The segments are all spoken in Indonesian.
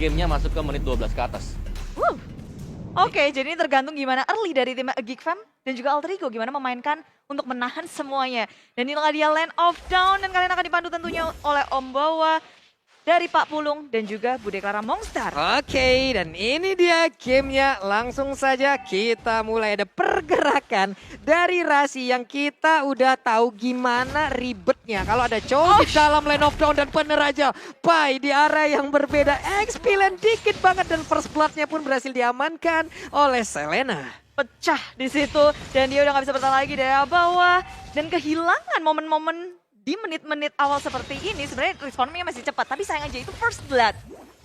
gamenya masuk ke menit 12 ke atas. Oke, jadi ini tergantung gimana early dari tim Geek Fam dan juga Alter Ego gimana memainkan untuk menahan semuanya. Dan inilah dia Land of Down dan kalian akan dipandu tentunya oleh Om Bawa dari Pak Pulung dan juga Bude Clara Mongstar. Oke, dan ini dia gamenya. Langsung saja kita mulai. Ada pergerakan dari Rasi yang kita udah tahu gimana ribetnya. Kalau ada Chow di dalam Land of Dawn dan peneraja Pai di area yang berbeda. Experience dikit banget dan first blood-nya pun berhasil diamankan oleh Selena. Pecah di situ dan dia udah gak bisa bertahan lagi dari bawah. Dan kehilangan momen-momen di menit-menit awal seperti ini sebenarnya responnya masih cepat, tapi sayang aja itu first blood.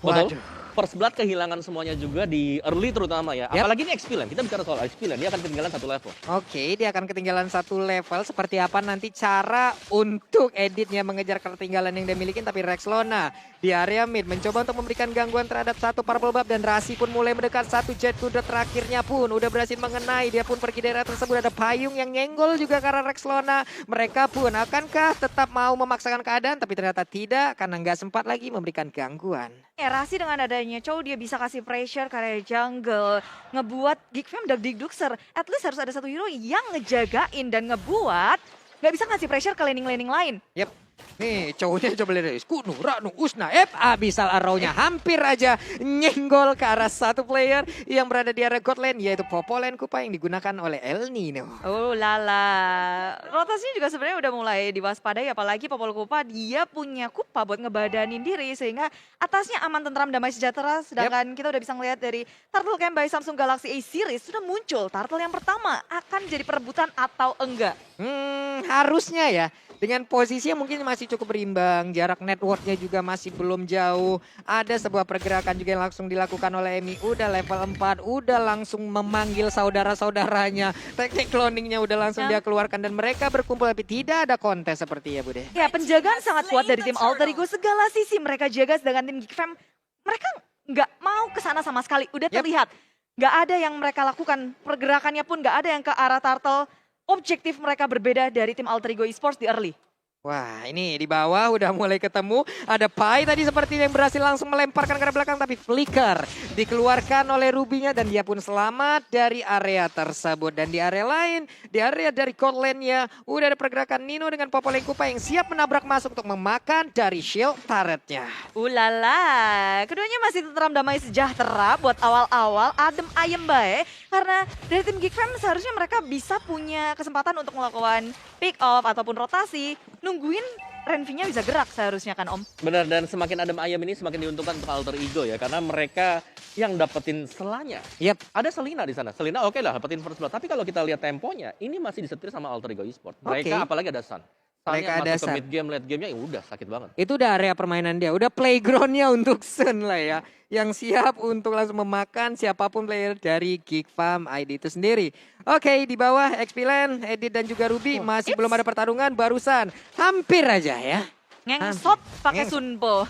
Betul. First blood kehilangan semuanya juga di early terutama ya. Yap. Apalagi ini XP Land, kita bicara soal XP Land, dia akan ketinggalan satu level. Oke, dia akan ketinggalan satu level. Seperti apa nanti cara untuk editnya mengejar ketinggalan yang dia miliki. Tapi Rexlona di area mid mencoba untuk memberikan gangguan terhadap satu purple buff. Dan Rasi pun mulai mendekat satu jet kuda terakhirnya pun udah berhasil mengenai. Dia pun pergi daerah tersebut. Ada payung yang nyenggol juga karena Rexlona. Mereka pun akankah tetap mau memaksakan keadaan. Tapi ternyata tidak karena nggak sempat lagi memberikan gangguan. Ya Rasi dengan adanya Chow dia bisa kasih pressure ke area jungle. Ngebuat Geek Fam dagdikdukser. At least harus ada satu hero yang ngejagain dan ngebuat nggak bisa ngasih pressure ke laning-laning lain. Yep. Nih cowoknya coba lihat Kuno, Ranu, Usna, Abyssal Arrow-nya hampir aja nyenggol ke arah satu player yang berada di area God Lane, yaitu Popolen Kupa yang digunakan oleh El Nino. Oh lala, rotasinya juga sebenarnya udah mulai diwaspadai, apalagi Popol Kupa dia punya Kupa buat ngebadanin diri sehingga atasnya aman tentram damai sejahtera. Sedangkan kita udah bisa ngeliat dari Turtle Camp by Samsung Galaxy A Series sudah muncul Turtle yang pertama akan jadi perebutan atau enggak. Harusnya ya. Dengan posisinya mungkin masih cukup berimbang, jarak networknya juga masih belum jauh. Ada sebuah pergerakan juga yang langsung dilakukan oleh Emi. Udah level 4, udah langsung memanggil saudara-saudaranya. Teknik cloningnya udah langsung dia keluarkan dan mereka berkumpul. Tapi tidak ada kontes seperti ya Bude. Ya penjagaan sangat kuat dari tim Alter Ego. Segala sisi mereka jaga, sedangkan tim Geek Fam mereka nggak mau ke sana sama sekali. Udah terlihat, nggak ada yang mereka lakukan. Pergerakannya pun nggak ada yang ke arah Turtle. Objektif mereka berbeda dari tim Alter Ego Esports di early. Wah ini di bawah udah mulai ketemu. Ada Pai tadi seperti yang berhasil langsung melemparkan ke arah belakang. Tapi flicker dikeluarkan oleh Rubinya dan dia pun selamat dari area tersebut. Dan di area lain, di area dari God Lane-nya udah ada pergerakan Nino dengan Popolen Kupa yang siap menabrak masuk untuk memakan dari shield turret-nya. Ulala, keduanya masih tentram damai sejahtera buat awal-awal adem ayem bae. Karena dari tim Geek Fam seharusnya mereka bisa punya kesempatan untuk melakukan pick off ataupun rotasi. Nungguin Renvi-nya bisa gerak seharusnya kan Om? Benar, dan semakin adem ayam ini semakin diuntungkan untuk Alter Ego ya. Karena mereka yang dapetin selanya. Yep. Ada Selena di sana. Selena oke lah dapetin first blood. Tapi kalau kita lihat temponya, ini masih disetir sama Alter Ego Esports. Mereka apalagi ada Sun. Mereka Sunnya ada masuk ke Sun. mid game, late game-nya ya udah sakit banget. Itu udah area permainan dia, udah playground-nya untuk Sun lah ya. Yang siap untuk langsung memakan siapapun player dari Geek Fam ID itu sendiri. Oke, di bawah XP-Land, Edit dan juga Ruby masih belum ada pertarungan, barusan hampir aja ya. Ngengsot pakai Sunpo.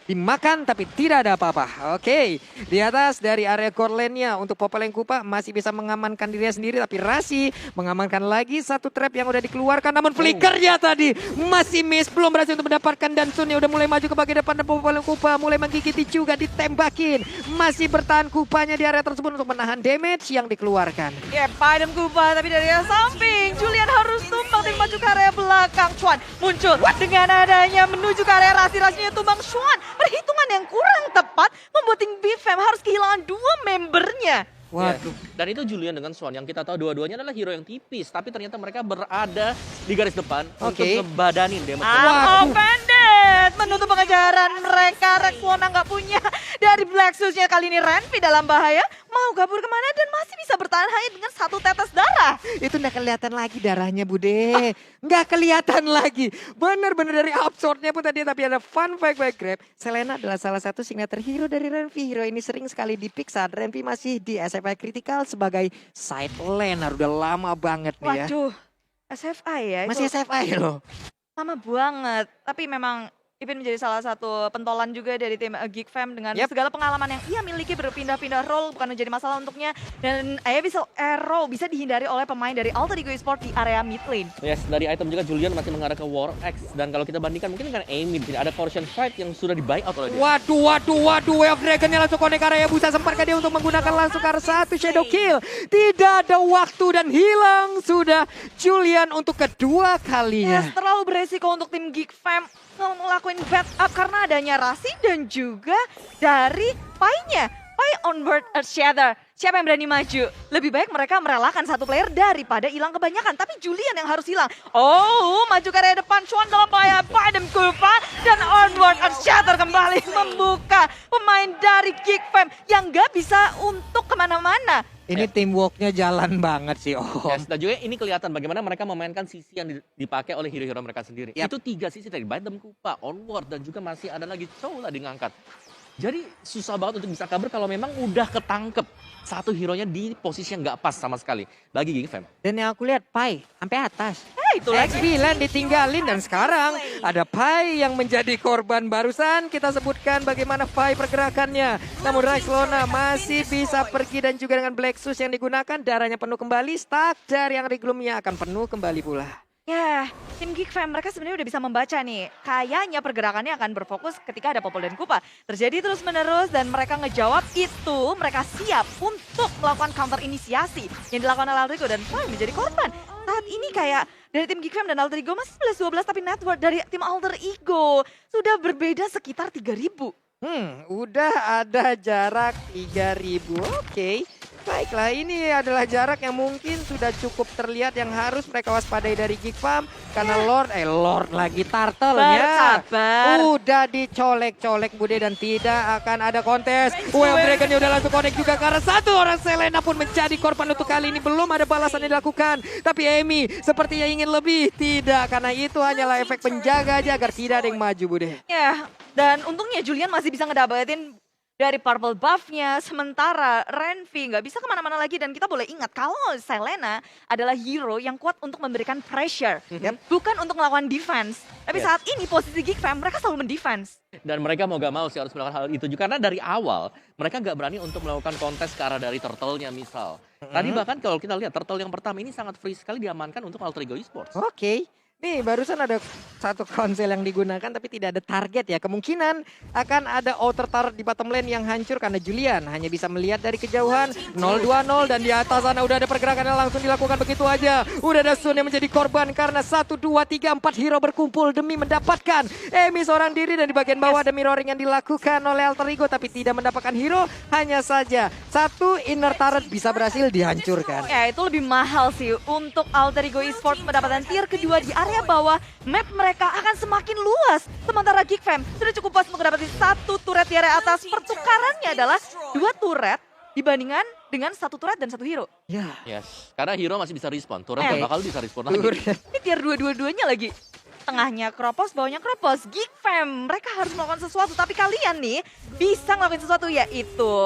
Dimakan tapi tidak ada apa-apa. Oke, di atas dari area core lane-nya untuk Popolen Kupa masih bisa mengamankan dirinya sendiri. Tapi Rasi mengamankan lagi satu trap yang udah dikeluarkan. Namun flickernya tadi masih miss. Belum berhasil untuk mendapatkan dan Sun yang udah mulai maju ke bagian depan. Dan Popolen Kupa mulai menggigiti juga ditembakin. Masih bertahan Kupanya di area tersebut untuk menahan damage yang dikeluarkan. Ya, padam Kupa tapi dari yang samping. Julian harus tumbang dan maju ke area belakang. Chuan muncul dengan adanya menuju ke area Rasi-Rasinya tumbang Chuan. Perhitungan yang kurang tepat membuat tim BFM harus kehilangan dua membernya. Waduh. Ya. Dan itu Julian dengan Swan yang kita tahu dua-duanya adalah hero yang tipis. Tapi ternyata mereka berada di garis depan untuk ngebadanin damage. Bandit menutup pengejaran mereka. Rexlona nggak punya dari Black Shoes-nya kali ini. Renvi dalam bahaya. Mau kabur kemana dan masih bisa bertahan hanya dengan satu tetes darah. Itu nggak kelihatan lagi darahnya Bude. Nggak kelihatan lagi. Bener-bener dari upshot-nya pun tadi. Tapi ada fun fact by Grab. Selena adalah salah satu signature hero dari Renvi. Hero ini sering sekali di-pick saat Renvi masih di SFI Critical sebagai side laner. Udah lama banget nih ya. Waduh, SFI ya. Masih SFI loh. Lama banget. Tapi memang Ipin menjadi salah satu pentolan juga dari tim Geek Fam dengan Yap. segala pengalaman yang ia miliki berpindah-pindah role bukan menjadi masalah untuknya dan Abyssal Arrow bisa dihindari oleh pemain dari Alter Ego Esports di area mid lane. Yes, dari item juga Julian masih mengarah ke War X. Dan kalau kita bandingkan mungkin kan Amy di sini ada Corruption Fight yang sudah di buy out oleh dia. Waduh, Way of Dragon-nya langsung connect area Busa, semparkan dia untuk menggunakan langsung ke arah satu Shadow Kill. Tidak ada waktu dan hilang sudah Julian untuk kedua kalinya. Yes, terlalu beresiko untuk tim Geek Fam ngelakuin bad up karena adanya Rasi dan juga dari Pai-nya. Pai onboard Earthshatter. Siapa yang berani maju? Lebih baik mereka merelakan satu player daripada hilang kebanyakan. Tapi Julian yang harus hilang. Oh, maju ke area depan. Chuan dalam bahaya. Pai dan Kupa. Dan onboard Earthshatter kembali membuka pemain dari Geek Fam yang gak bisa untuk kemana-mana. Ini teamworknya jalan banget sih Om. Yes, dan juga ini kelihatan bagaimana mereka memainkan sisi yang dipakai oleh hero-hero mereka sendiri. Yap. Itu 3 sisi tadi, Bottom Kupa, Onward, dan juga masih ada lagi Chow lah ngangkat. Jadi susah banget untuk bisa kabur kalau memang udah ketangkep satu hero-nya di posisi yang nggak pas sama sekali bagi Geek Fam. Dan yang aku lihat Pai sampai atas. Itu lagi. X9 ditinggalin dan sekarang ada Pai yang menjadi korban. Barusan kita sebutkan bagaimana Pai pergerakannya. Namun Rexlona masih bisa pergi dan juga dengan Black Sus yang digunakan darahnya penuh kembali. Starter yang Reglumnya akan penuh kembali pula. Ya, tim Geek Fam mereka sebenarnya udah bisa membaca nih. Kayaknya pergerakannya akan berfokus ketika ada Popol dan Kupa. Terjadi terus-menerus dan mereka ngejawab itu. Mereka siap untuk melakukan counter inisiasi yang dilakukan oleh Alter Ego dan Pai menjadi korban. Saat ini kayak dari tim Geek Fam dan Alter Ego masih 11-12 tapi network dari tim Alter Ego sudah berbeda sekitar 3.000. Udah ada jarak 3.000. Oke. Baiklah, ini adalah jarak yang mungkin sudah cukup terlihat yang harus mereka waspadai dari Geek Fam. Karena Lord lagi turtle-nya. Bersabar. Udah dicolek-colek Bude dan tidak akan ada kontes. Way of Dragon-nya udah langsung connect juga karena satu orang Selena pun menjadi korban untuk kali ini. Belum ada balasan yang dilakukan. Tapi Amy sepertinya ingin lebih. Tidak, karena itu hanyalah efek penjaga aja agar tidak ada yang maju Bude. Ya, dan untungnya Julian masih bisa ngedapetin dari purple buff-nya, sementara Renvi nggak bisa kemana-mana lagi. Dan kita boleh ingat kalau Selena adalah hero yang kuat untuk memberikan pressure, bukan untuk melakukan defense. Tapi Yes. saat ini posisi Geek Fam mereka selalu mendefense. Dan mereka mau gak mau sih harus melakukan hal itu juga. Karena dari awal mereka gak berani untuk melakukan kontes ke arah dari turtle-nya misal. Tadi bahkan kalau kita lihat turtle yang pertama ini sangat free sekali diamankan untuk Alter Ego Esports. Oke. Nih barusan ada satu konsel yang digunakan tapi tidak ada target ya. Kemungkinan akan ada outer turret di bottom lane yang hancur karena Julian hanya bisa melihat dari kejauhan 0-2-0 dan di atas sana udah ada pergerakan yang langsung dilakukan begitu aja. Udah ada Sun yang menjadi korban karena 1, 2, 3, 4 hero berkumpul demi mendapatkan Amy seorang diri dan di bagian bawah ada mirroring yang dilakukan oleh Alter Ego tapi tidak mendapatkan hero. Hanya saja satu inner turret bisa berhasil dihancurkan. Ya itu lebih mahal sih untuk Alter Ego Esports mendapatkan tier kedua di area bawah. Map mereka akan semakin luas. Sementara Geek Fam sudah cukup puas untuk mendapatkan satu turret di area atas. Pertukarannya adalah 2 turret dibandingkan dengan 1 turret dan 1 hero. Ya. Yes, karena hero masih bisa respon. Turret gak bakal bisa respon lagi. Ini tier 2 dua-duanya lagi. Tengahnya Kropos, bawahnya Kropos. Geek Fam, mereka harus melakukan sesuatu. Tapi kalian nih bisa ngelakuin sesuatu yaitu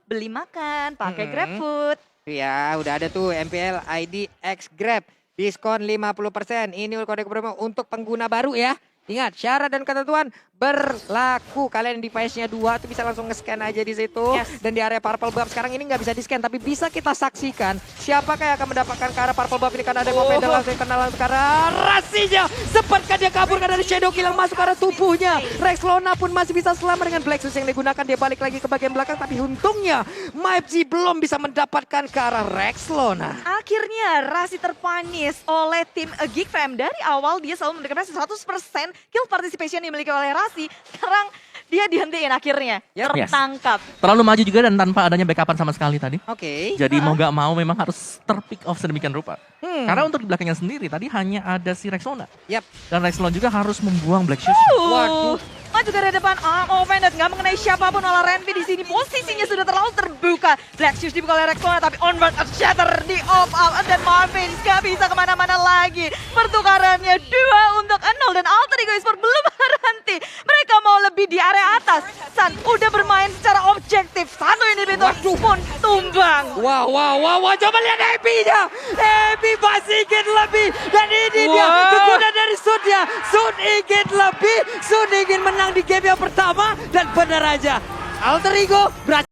beli makan, pakai GrabFood. Ya, udah ada tuh MPL ID X Grab. Diskon 50%. Ini kode promo untuk pengguna baru ya. Ingat, syarat dan ketentuan berlaku. Kalian device-nya 2 tuh bisa langsung nge-scan aja di situ. Yes. Dan di area Purple Buff sekarang ini nggak bisa di-scan. Tapi bisa kita saksikan siapakah yang akan mendapatkan ke arah Purple Buff ini. Karena ada Mopeda langsung kenal langsung ke arah Rasinya. Sepatkah dia kabur karena ada Shadow Kill yang masuk ke arah tubuhnya. Rexlona pun masih bisa selamat dengan Black Sus yang digunakan. Dia balik lagi ke bagian belakang. Tapi untungnya MyFG belum bisa mendapatkan ke arah Rexlona. Akhirnya Rasi terpanis oleh tim Geek Fam. Dari awal dia selalu memberikan 100% kill participation yang dimiliki oleh Rasi. Sekarang dia dihentiin akhirnya. Yep. Tertangkap. Terlalu maju juga dan tanpa adanya backupan sama sekali tadi. Oke. Jadi mau gak mau memang harus terpick off sedemikian rupa. Karena untuk di belakangnya sendiri tadi hanya ada si Rexlona. Yap. Dan Rexlona juga harus membuang Black Shoes. Waduh. Maju dari depan, offended, nggak mengenai siapapun oleh Renvi di sini. Posisinya sudah terlalu terbuka. Black Shoes dibuka oleh Rexona, tapi onward shatter di off out. Dan Marvin nggak bisa kemana-mana lagi. Pertukarannya 2 untuk 0 dan Alter Ego Esports belum berhenti. Mereka mau lebih di area atas. San udah bermain secara objektif. Satu individu pun tumbang. Wow, coba lihat Ebi-nya. Ebi masih ingin lebih. Dan ini dia Wah. kekuatan dari Sun-nya. Sun ingin lebih, Sun ingin menang di game yang pertama. Dan benar aja, Alter Ego berhasil.